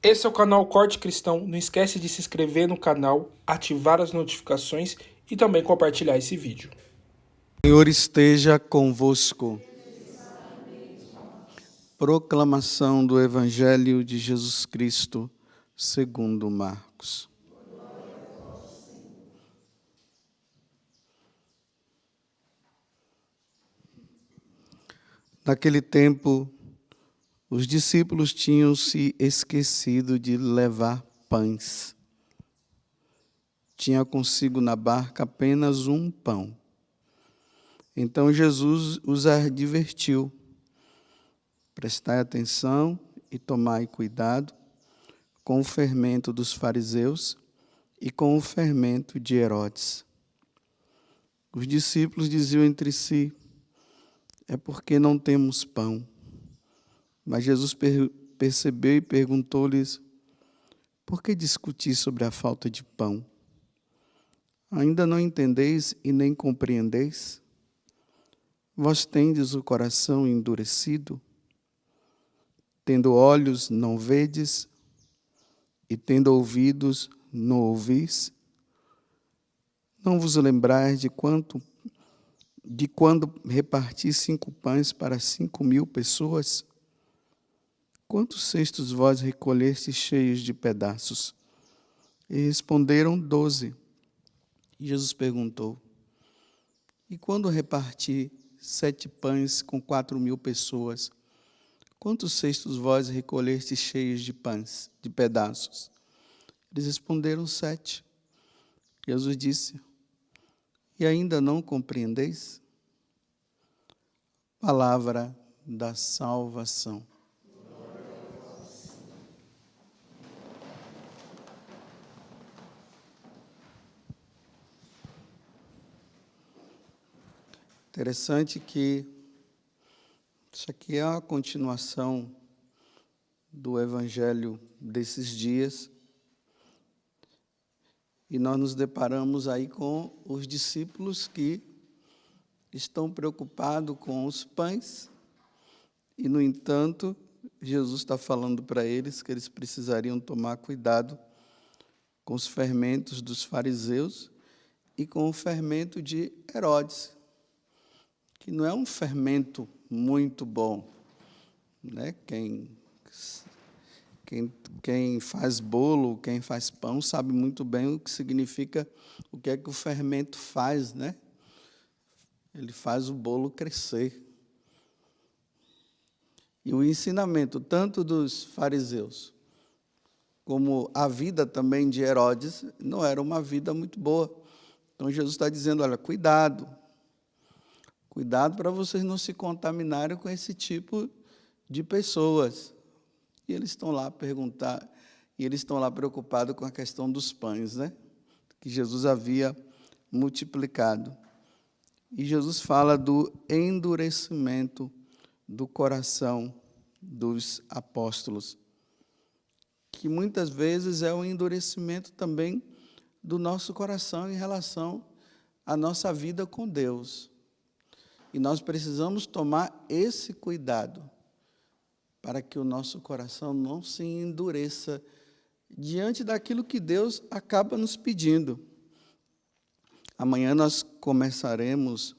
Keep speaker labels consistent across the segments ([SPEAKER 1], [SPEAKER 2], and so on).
[SPEAKER 1] Esse é o canal Corte Cristão. Não esquece de se inscrever no canal, ativar as notificações e também compartilhar esse vídeo.
[SPEAKER 2] O Senhor esteja convosco. Proclamação do Evangelho de Jesus Cristo, segundo Marcos. Naquele tempo, os discípulos tinham se esquecido de levar pães. Tinha consigo na barca apenas um pão. Então Jesus os advertiu: prestai atenção e tomai cuidado com o fermento dos fariseus e com o fermento de Herodes. Os discípulos diziam entre si: é porque não temos pão. Mas Jesus percebeu e perguntou-lhes: por que discutir sobre a falta de pão? Ainda não entendeis e nem compreendeis? Vós tendes o coração endurecido? Tendo olhos, não vedes? E tendo ouvidos, não ouvis? Não vos lembrais de quando reparti 5 pães para 5.000 pessoas? Quantos cestos vós recolhestes cheios de pedaços? E responderam 12. E Jesus perguntou: e quando reparti 7 pães com 4.000 pessoas, quantos cestos vós recolhestes cheios de pães, de pedaços? Eles responderam 7. Jesus disse: e ainda não compreendeis? Palavra da salvação. Interessante que isso aqui é a continuação do Evangelho desses dias. E nós nos deparamos aí com os discípulos que estão preocupados com os pães. E, no entanto, Jesus está falando para eles que eles precisariam tomar cuidado com os fermentos dos fariseus e com o fermento de Herodes, que não é um fermento muito bom, né? Quem faz bolo, quem faz pão, sabe muito bem o que significa, o que é que o fermento faz, né? Ele faz o bolo crescer. E o ensinamento, tanto dos fariseus, como a vida também de Herodes, não era uma vida muito boa. Então, Jesus está dizendo, olha, cuidado para vocês não se contaminarem com esse tipo de pessoas. E eles estão lá preocupados com a questão dos pães, né? Que Jesus havia multiplicado. E Jesus fala do endurecimento do coração dos apóstolos, que muitas vezes é o endurecimento também do nosso coração em relação à nossa vida com Deus. E nós precisamos tomar esse cuidado para que o nosso coração não se endureça diante daquilo que Deus acaba nos pedindo. Amanhã nós começaremos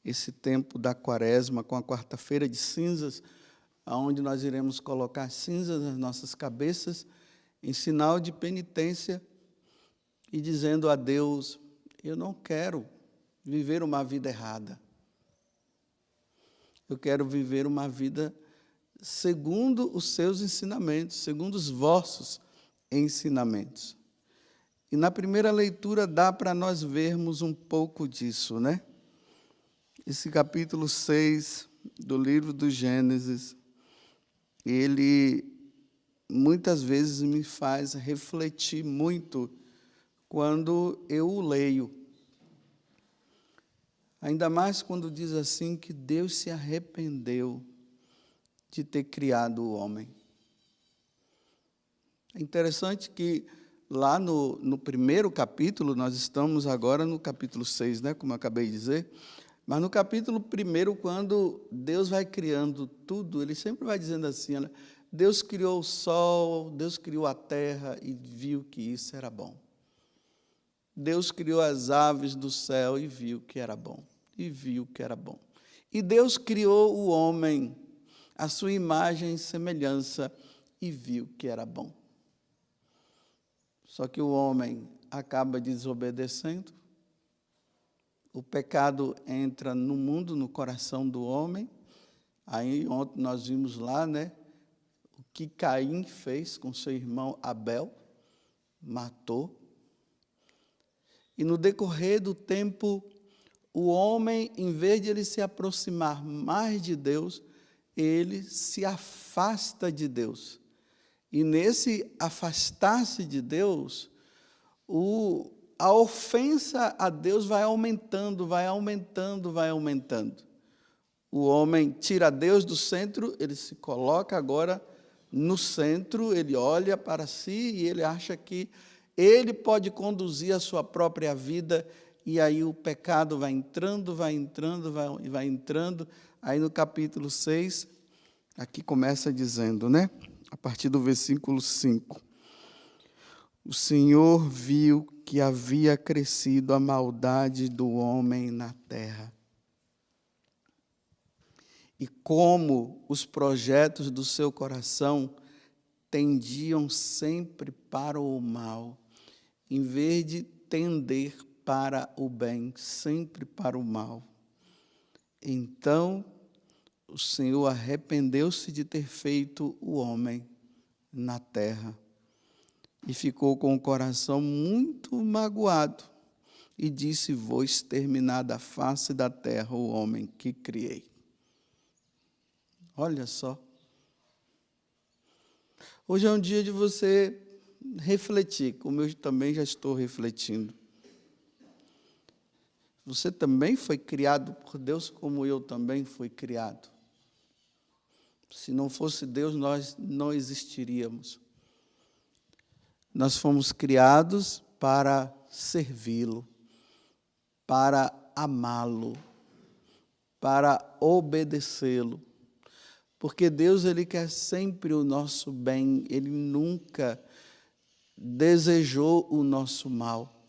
[SPEAKER 2] esse tempo da Quaresma com a quarta-feira de cinzas, onde nós iremos colocar cinzas nas nossas cabeças em sinal de penitência e dizendo a Deus: eu não quero viver uma vida errada. Eu quero viver uma vida segundo os seus ensinamentos, segundo os vossos ensinamentos. E na primeira leitura dá para nós vermos um pouco disso, né? Esse capítulo 6 do livro do Gênesis, ele muitas vezes me faz refletir muito quando eu o leio. Ainda mais quando diz assim que Deus se arrependeu de ter criado o homem. É interessante que lá no primeiro capítulo, nós estamos agora no capítulo 6, né, como eu acabei de dizer, mas no capítulo 1, quando Deus vai criando tudo, ele sempre vai dizendo assim, olha, Deus criou o sol, Deus criou a terra e viu que isso era bom. Deus criou as aves do céu e viu que era bom. E viu que era bom. E Deus criou o homem, a sua imagem e semelhança, e viu que era bom. Só que o homem acaba desobedecendo. O pecado entra no mundo, no coração do homem. Aí ontem nós vimos lá, né? O que Caim fez com seu irmão Abel, matou. E no decorrer do tempo, o homem, em vez de ele se aproximar mais de Deus, ele se afasta de Deus. E nesse afastar-se de Deus, a ofensa a Deus vai aumentando, vai aumentando, vai aumentando. O homem tira Deus do centro, ele se coloca agora no centro, ele olha para si e ele acha que ele pode conduzir a sua própria vida, e aí o pecado vai entrando, vai entrando, vai entrando. Aí no capítulo 6, aqui começa dizendo, né? A partir do versículo 5. O Senhor viu que havia crescido a maldade do homem na terra. E como os projetos do seu coração tendiam sempre para o mal, em vez de tender para o bem, sempre para o mal. Então, o Senhor arrependeu-se de ter feito o homem na terra e ficou com o coração muito magoado e disse: vou exterminar da face da terra o homem que criei. Olha só. Hoje é um dia de você refletir, como eu também já estou refletindo. Você também foi criado por Deus, como eu também fui criado. Se não fosse Deus, nós não existiríamos. Nós fomos criados para servi-lo, para amá-lo, para obedecê-lo. Porque Deus, Ele quer sempre o nosso bem, Ele nunca desejou o nosso mal.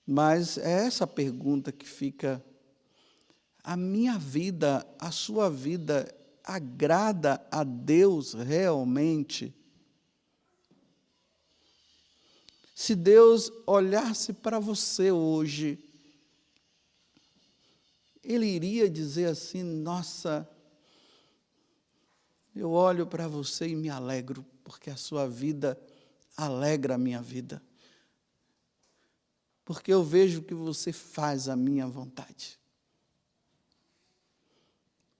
[SPEAKER 2] Mas é essa pergunta que fica: a minha vida, a sua vida, agrada a Deus realmente? Se Deus olhasse para você hoje, Ele iria dizer assim: nossa, eu olho para você e me alegro, porque a sua vida alegra a minha vida. Porque eu vejo que você faz a minha vontade.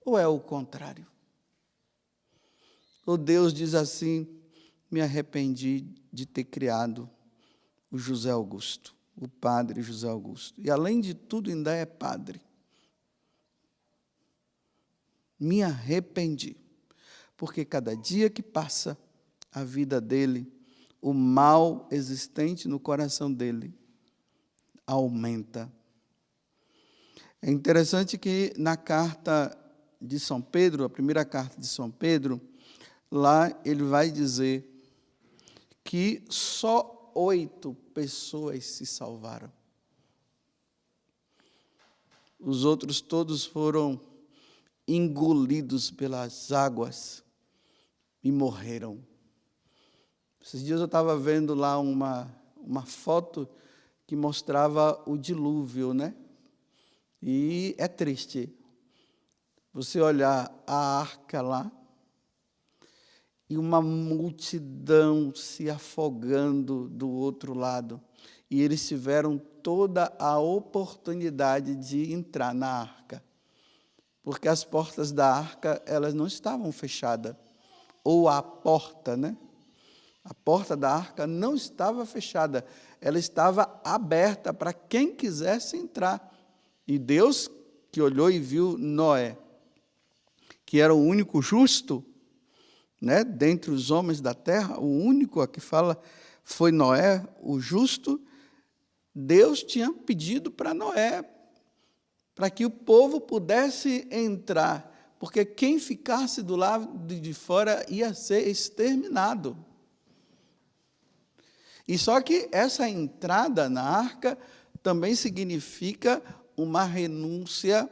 [SPEAKER 2] Ou é o contrário? Ou Deus diz assim: me arrependi de ter criado o José Augusto, o padre José Augusto. E além de tudo ainda é padre. Me arrependi. Porque cada dia que passa, a vida dele, o mal existente no coração dele, aumenta. É interessante que na carta de São Pedro, a primeira carta de São Pedro, lá ele vai dizer que só 8 pessoas se salvaram. Os outros todos foram engolidos pelas águas e morreram. Esses dias eu estava vendo lá uma foto que mostrava o dilúvio, né? E é triste você olhar a arca lá e uma multidão se afogando do outro lado. E eles tiveram toda a oportunidade de entrar na arca, porque as portas da arca, elas não estavam fechadas. Ou a porta, né? A porta da arca não estava fechada, ela estava aberta para quem quisesse entrar. E Deus, que olhou e viu Noé, que era o único justo, né, dentre os homens da terra, o único, aqui fala, foi Noé, o justo. Deus tinha pedido para Noé, para que o povo pudesse entrar, porque quem ficasse do lado de fora ia ser exterminado. E só que essa entrada na arca também significa uma renúncia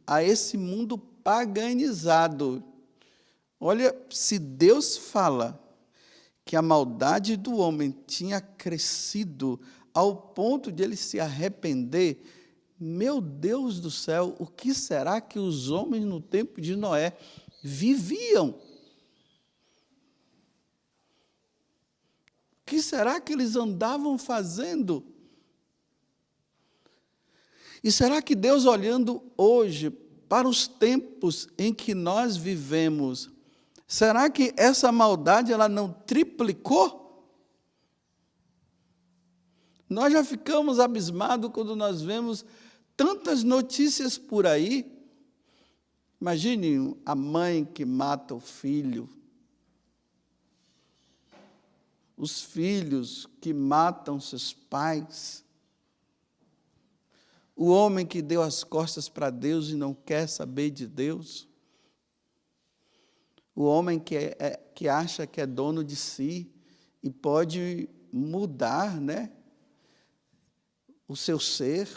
[SPEAKER 2] a esse mundo paganizado. Olha, se Deus fala que a maldade do homem tinha crescido ao ponto de ele se arrepender, meu Deus do céu, o que será que os homens no tempo de Noé viviam? O que será que eles andavam fazendo? E será que Deus, olhando hoje para os tempos em que nós vivemos, será que essa maldade ela não triplicou? Nós já ficamos abismados quando nós vemos tantas notícias por aí. Imagine a mãe que mata o filho, os filhos que matam seus pais, o homem que deu as costas para Deus e não quer saber de Deus, o homem que acha que é dono de si e pode mudar, né, o seu ser,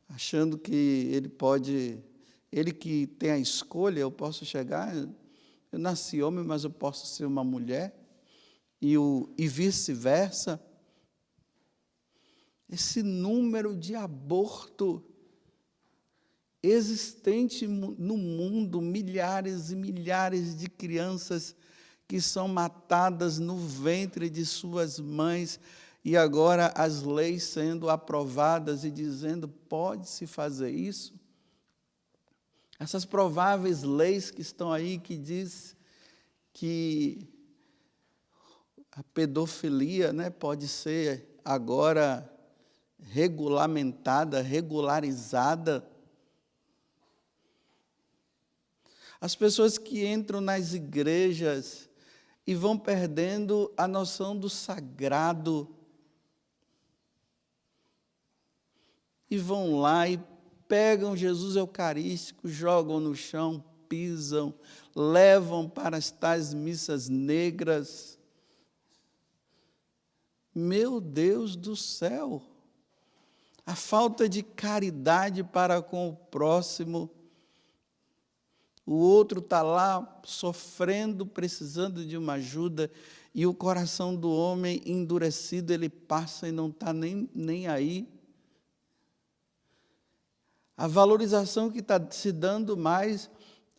[SPEAKER 2] achando que ele que tem a escolha, eu posso chegar, eu nasci homem, mas eu posso ser uma mulher, e vice-versa. Esse número de aborto existente no mundo, milhares e milhares de crianças que são matadas no ventre de suas mães, e agora as leis sendo aprovadas e dizendo, pode-se fazer isso? Essas prováveis leis que estão aí, que diz que a pedofilia, né, pode ser agora regulamentada, regularizada. As pessoas que entram nas igrejas e vão perdendo a noção do sagrado, e vão lá e pegam Jesus Eucarístico, jogam no chão, pisam, levam para as tais missas negras. Meu Deus do céu! A falta de caridade para com o próximo. O outro está lá sofrendo, precisando de uma ajuda, e o coração do homem endurecido, ele passa e não está nem aí. A valorização que está se dando mais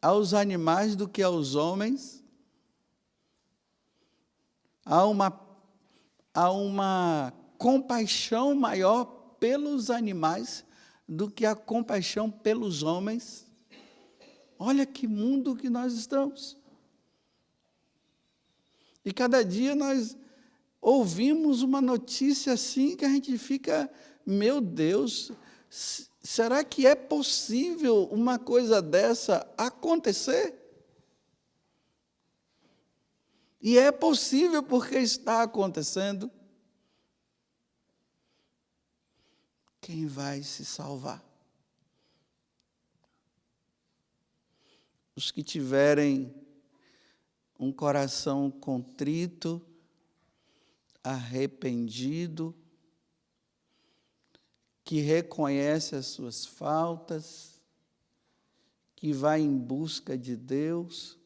[SPEAKER 2] aos animais do que aos homens. Há uma compaixão maior pelos animais do que a compaixão pelos homens. Olha que mundo que nós estamos. E cada dia nós ouvimos uma notícia assim que a gente fica, meu Deus, será que é possível uma coisa dessa acontecer? E é possível porque está acontecendo. Quem vai se salvar? Os que tiverem um coração contrito, arrependido, que reconhece as suas faltas, que vai em busca de Deus,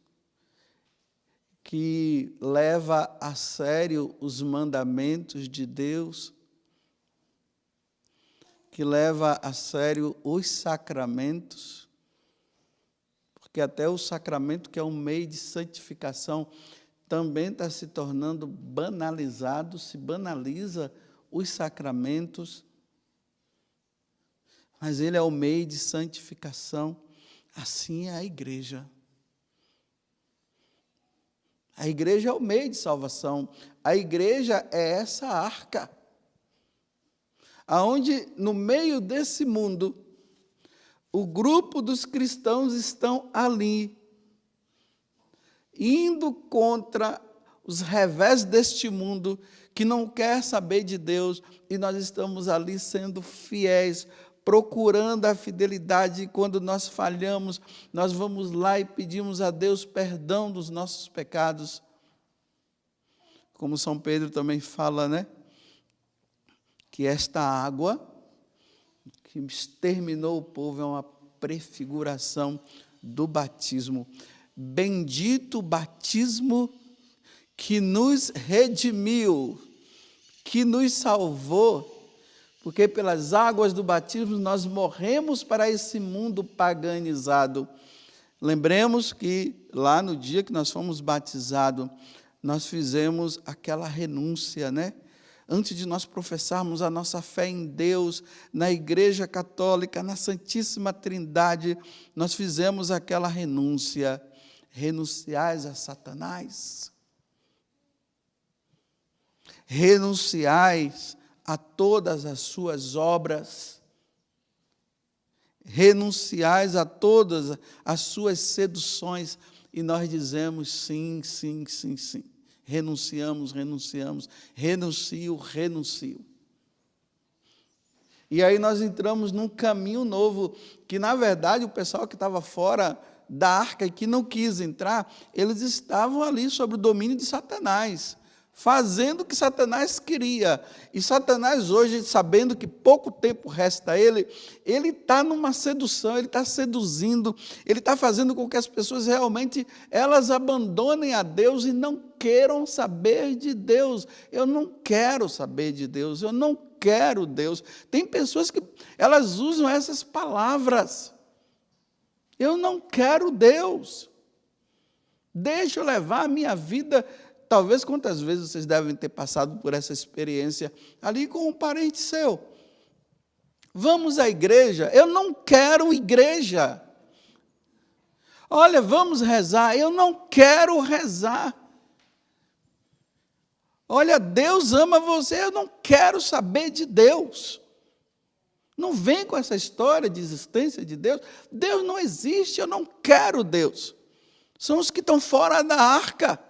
[SPEAKER 2] que leva a sério os mandamentos de Deus, que leva a sério os sacramentos, porque até o sacramento, que é um meio de santificação, também está se tornando banalizado, se banaliza os sacramentos, mas ele é o meio de santificação. Assim é a igreja. A igreja é o meio de salvação. A igreja é essa arca, aonde no meio desse mundo, o grupo dos cristãos estão ali, indo contra os revés deste mundo, que não quer saber de Deus, e nós estamos ali sendo fiéis, procurando a fidelidade, e quando nós falhamos, nós vamos lá e pedimos a Deus perdão dos nossos pecados. Como São Pedro também fala, né? Que esta água que exterminou o povo é uma prefiguração do batismo. Bendito o batismo que nos redimiu, que nos salvou, porque pelas águas do batismo nós morremos para esse mundo paganizado. Lembremos que lá no dia que nós fomos batizados, nós fizemos aquela renúncia, né? Antes de nós professarmos a nossa fé em Deus, na Igreja Católica, na Santíssima Trindade, nós fizemos aquela renúncia. Renunciais a Satanás. Renunciais a todas as suas obras. Renunciais a todas as suas seduções. E nós dizemos sim, sim, sim, sim. Renunciamos, renuncio. E aí nós entramos num caminho novo, que na verdade o pessoal que estava fora da arca e que não quis entrar, eles estavam ali sob o domínio de Satanás, fazendo o que Satanás queria. E Satanás hoje, sabendo que pouco tempo resta a ele está numa sedução, ele está seduzindo, ele está fazendo com que as pessoas realmente, elas abandonem a Deus e não queiram saber de Deus. Eu não quero saber de Deus, eu não quero Deus. Tem pessoas que, elas usam essas palavras. Eu não quero Deus. Deixa eu levar a minha vida. Talvez quantas vezes vocês devem ter passado por essa experiência ali com um parente seu. Vamos à igreja? Eu não quero igreja. Olha, vamos rezar? Eu não quero rezar. Olha, Deus ama você, eu não quero saber de Deus. Não vem com essa história de existência de Deus. Deus não existe, eu não quero Deus. São os que estão fora da arca.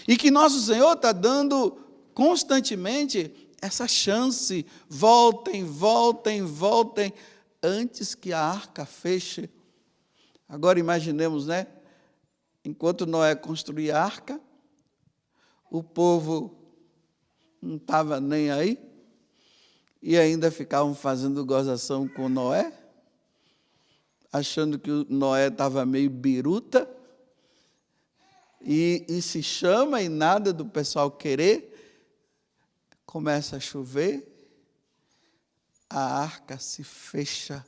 [SPEAKER 2] E que nosso Senhor está dando constantemente essa chance. Voltem, antes que a arca feche. Agora imaginemos, né? Enquanto Noé construía a arca, o povo não estava nem aí, e ainda ficavam fazendo gozação com Noé, achando que o Noé estava meio biruta, e se chama e nada do pessoal querer, começa a chover, a arca se fecha,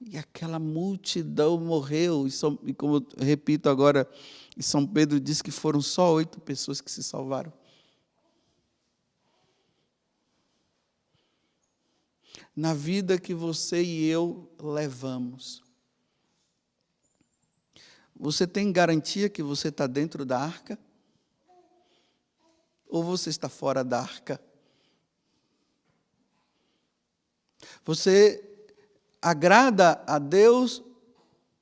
[SPEAKER 2] e aquela multidão morreu, e como eu repito agora, e São Pedro diz que foram só 8 pessoas que se salvaram. Na vida que você e eu levamos, você tem garantia que você está dentro da arca? Ou você está fora da arca? Você agrada a Deus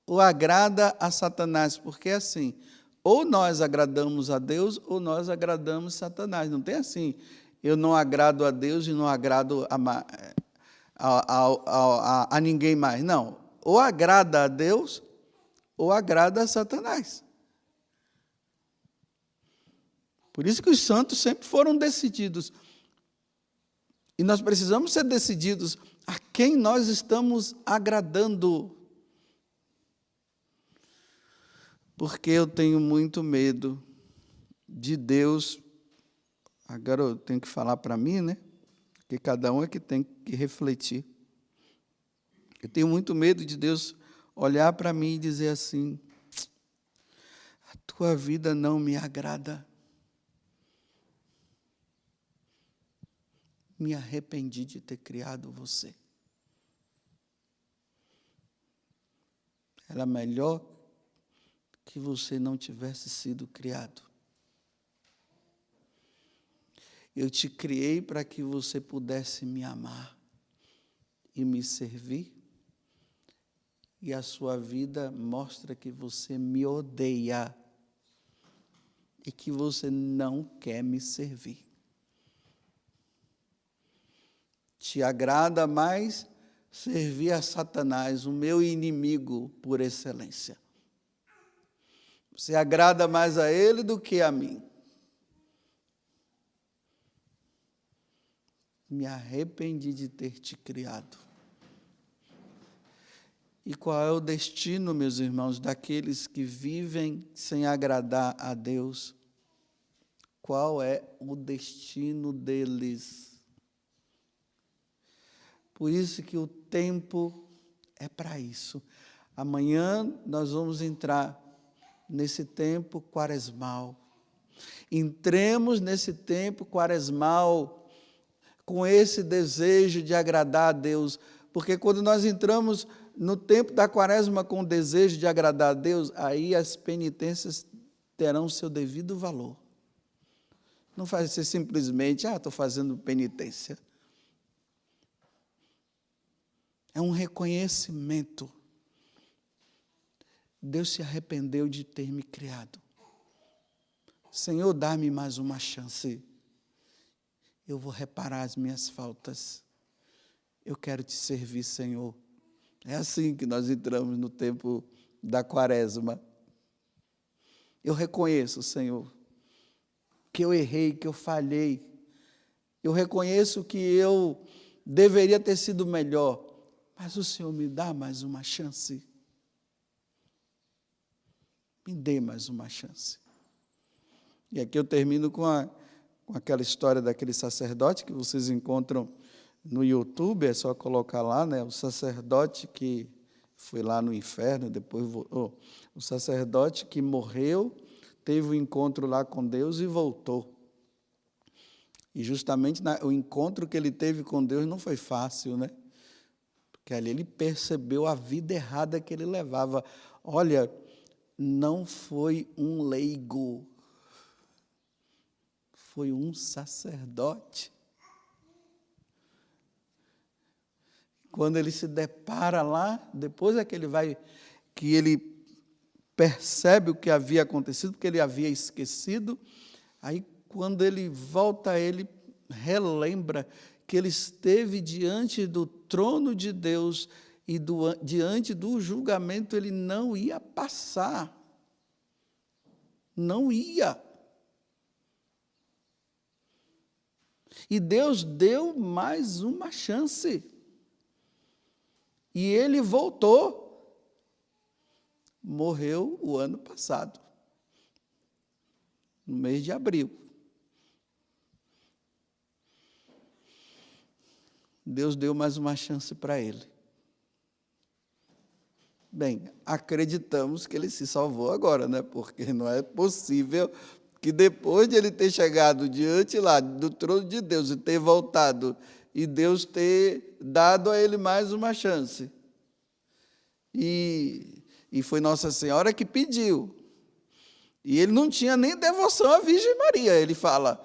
[SPEAKER 2] ou agrada a Satanás? Porque é assim, ou nós agradamos a Deus ou nós agradamos Satanás. Não tem assim, eu não agrado a Deus e não agrado a ninguém mais. Não, ou agrada a Deus ou agrada a Satanás. Por isso que os santos sempre foram decididos. E nós precisamos ser decididos a quem nós estamos agradando. Porque eu tenho muito medo de Deus. Agora eu tenho que falar para mim, né? Porque cada um é que tem que refletir. Eu tenho muito medo de Deus olhar para mim e dizer assim: a tua vida não me agrada. Me arrependi de ter criado você. Era melhor que você não tivesse sido criado. Eu te criei para que você pudesse me amar e me servir. E a sua vida mostra que você me odeia e que você não quer me servir. Te agrada mais servir a Satanás, o meu inimigo por excelência. Você agrada mais a ele do que a mim. Me arrependi de ter te criado. E qual é o destino, meus irmãos, daqueles que vivem sem agradar a Deus? Qual é o destino deles? Por isso que o tempo é para isso. Amanhã nós vamos entrar nesse tempo quaresmal. Entremos nesse tempo quaresmal com esse desejo de agradar a Deus, porque quando nós entramos no tempo da quaresma com o desejo de agradar a Deus, aí as penitências terão seu devido valor. Não vai ser simplesmente, estou fazendo penitência. É um reconhecimento. Deus se arrependeu de ter me criado. Senhor, dá-me mais uma chance. Eu vou reparar as minhas faltas. Eu quero te servir, Senhor. É assim que nós entramos no tempo da quaresma. Eu reconheço, Senhor, que eu errei, que eu falhei. Eu reconheço que eu deveria ter sido melhor, mas o Senhor me dá mais uma chance. Me dê mais uma chance. E aqui eu termino com aquela história daquele sacerdote que vocês encontram no YouTube, é só colocar lá, né? O sacerdote que foi lá no inferno, depois o sacerdote que morreu, teve um encontro lá com Deus e voltou. E justamente o encontro que ele teve com Deus não foi fácil, né? Porque ali ele percebeu a vida errada que ele levava. Olha, não foi um leigo, foi um sacerdote. Quando ele se depara lá, depois é que ele percebe o que havia acontecido, porque ele havia esquecido. Aí, quando ele volta, ele relembra que ele esteve diante do trono de Deus e diante do julgamento ele não ia passar. Não ia. E Deus deu mais uma chance. E ele voltou. Morreu o ano passado, no mês de abril. Deus deu mais uma chance para ele. Bem, acreditamos que ele se salvou agora, né? Porque não é possível que depois de ele ter chegado diante lá do trono de Deus e ter voltado, e Deus ter dado a ele mais uma chance. E foi Nossa Senhora que pediu. E ele não tinha nem devoção à Virgem Maria, ele fala.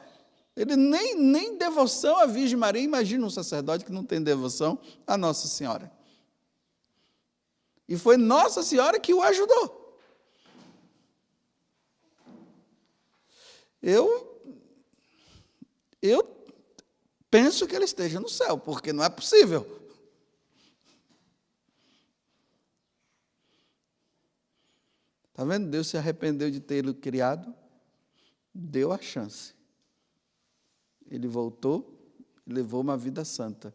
[SPEAKER 2] Ele nem devoção à Virgem Maria. Imagina um sacerdote que não tem devoção à Nossa Senhora. E foi Nossa Senhora que o ajudou. Eu penso que ele esteja no céu, porque não é possível. Está vendo? Deus se arrependeu de tê-lo criado, deu a chance. Ele voltou e levou uma vida santa.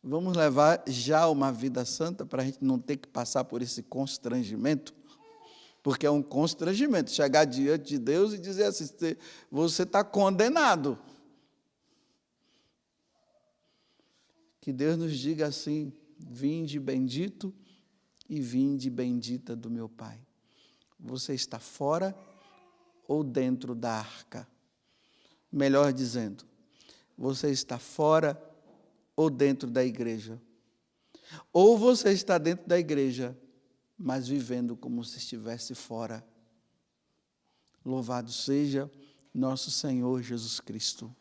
[SPEAKER 2] Vamos levar já uma vida santa para a gente não ter que passar por esse constrangimento, porque é um constrangimento chegar diante de Deus e dizer assim, você está condenado. Que Deus nos diga assim, vinde bendito e vinde bendita do meu Pai. Você está fora ou dentro da arca? Melhor dizendo, você está fora ou dentro da igreja? Ou você está dentro da igreja, mas vivendo como se estivesse fora. Louvado seja nosso Senhor Jesus Cristo.